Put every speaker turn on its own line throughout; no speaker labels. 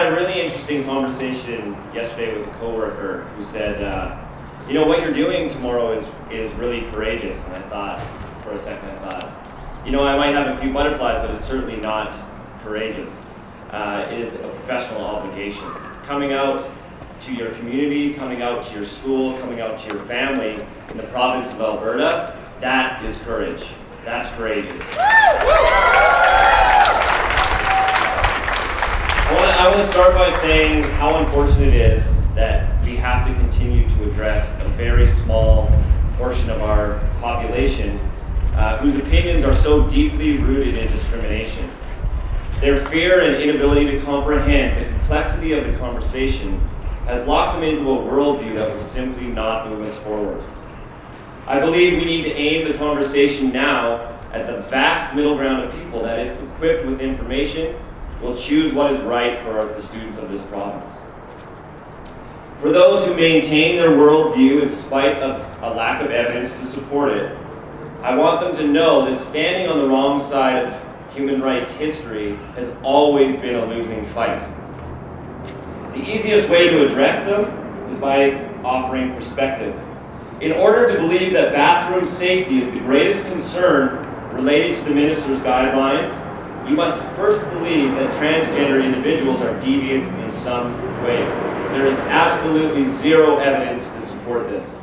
had a really interesting conversation yesterday with a coworker who said, you know, what you're doing tomorrow is really courageous. And I thought, for a second, you know, I might have a few butterflies, but it's certainly not courageous. It is a professional obligation. Coming out to your community, coming out to your school, coming out to your family in the province of Alberta, that is courage. That's courageous. I want to start by saying how unfortunate it is that we have to continue to address a very small portion of our population whose opinions are so deeply rooted in discrimination. Their fear and inability to comprehend the complexity of the conversation has locked them into a worldview that will simply not move us forward. I believe we need to aim the conversation now at the vast middle ground of people that, if equipped with information, will choose what is right for the students of this province. For those who maintain their worldview in spite of a lack of evidence to support it, I want them to know that standing on the wrong side of human rights history has always been a losing fight. The easiest way to address them is by offering perspective. In order to believe that bathroom safety is the greatest concern related to the minister's guidelines, you must first believe that transgender individuals are deviant in some way. There is absolutely zero evidence to support this.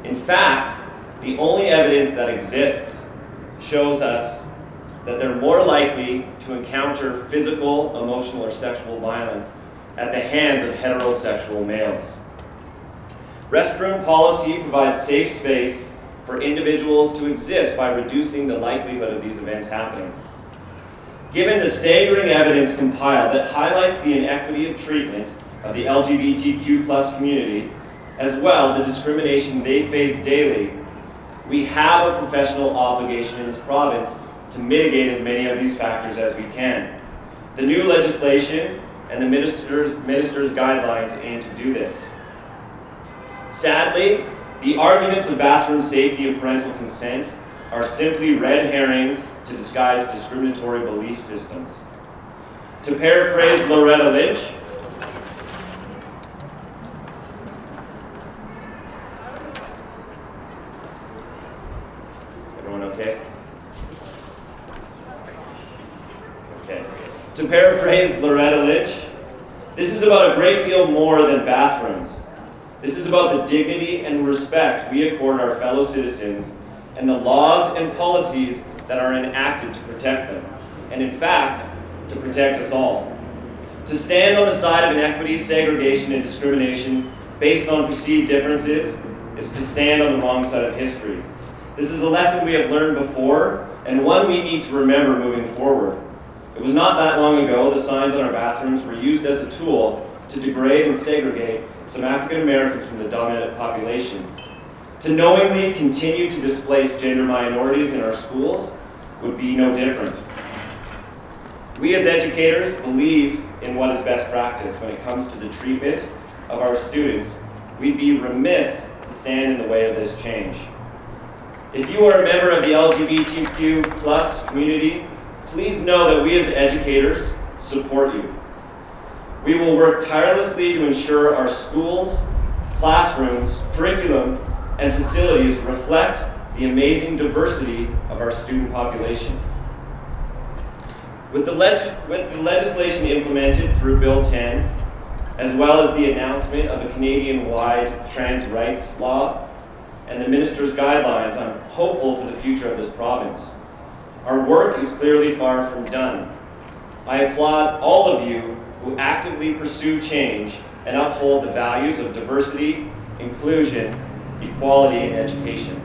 In fact, the only evidence that exists shows us that they're more likely to encounter physical, emotional, or sexual violence at the hands of heterosexual males. Restroom policy provides safe space for individuals to exist by reducing the likelihood of these events happening. Given the staggering evidence compiled that highlights the inequity of treatment of the LGBTQ+ community, as well the discrimination they face daily, we have a professional obligation in this province to mitigate as many of these factors as we can. The new legislation and the minister's guidelines aim to do this. Sadly, the arguments of bathroom safety and parental consent are simply red herrings to disguise discriminatory belief systems. To paraphrase Loretta Lynch, everyone okay? Okay. To paraphrase Loretta Lynch, this is about a great deal more than bathrooms. This is about the dignity and respect we accord our fellow citizens and the laws and policies that are enacted to protect them, and in fact, to protect us all. To stand on the side of inequity, segregation, and discrimination based on perceived differences is to stand on the wrong side of history. This is a lesson we have learned before, and one we need to remember moving forward. It was not that long ago the signs on our bathrooms were used as a tool to degrade and segregate some African Americans from the dominant population. To knowingly continue to displace gender minorities in our schools would be no different. We as educators believe in what is best practice when it comes to the treatment of our students. We'd be remiss to stand in the way of this change. If you are a member of the LGBTQ+ community, please know that we as educators support you. We will work tirelessly to ensure our schools, classrooms, curriculum, and facilities reflect the amazing diversity of our student population. With the legislation implemented through Bill 10, as well as the announcement of a Canadian-wide trans rights law and the minister's guidelines, I'm hopeful for the future of this province. Our work is clearly far from done. I applaud all of you who actively pursue change and uphold the values of diversity, inclusion, equality, and education.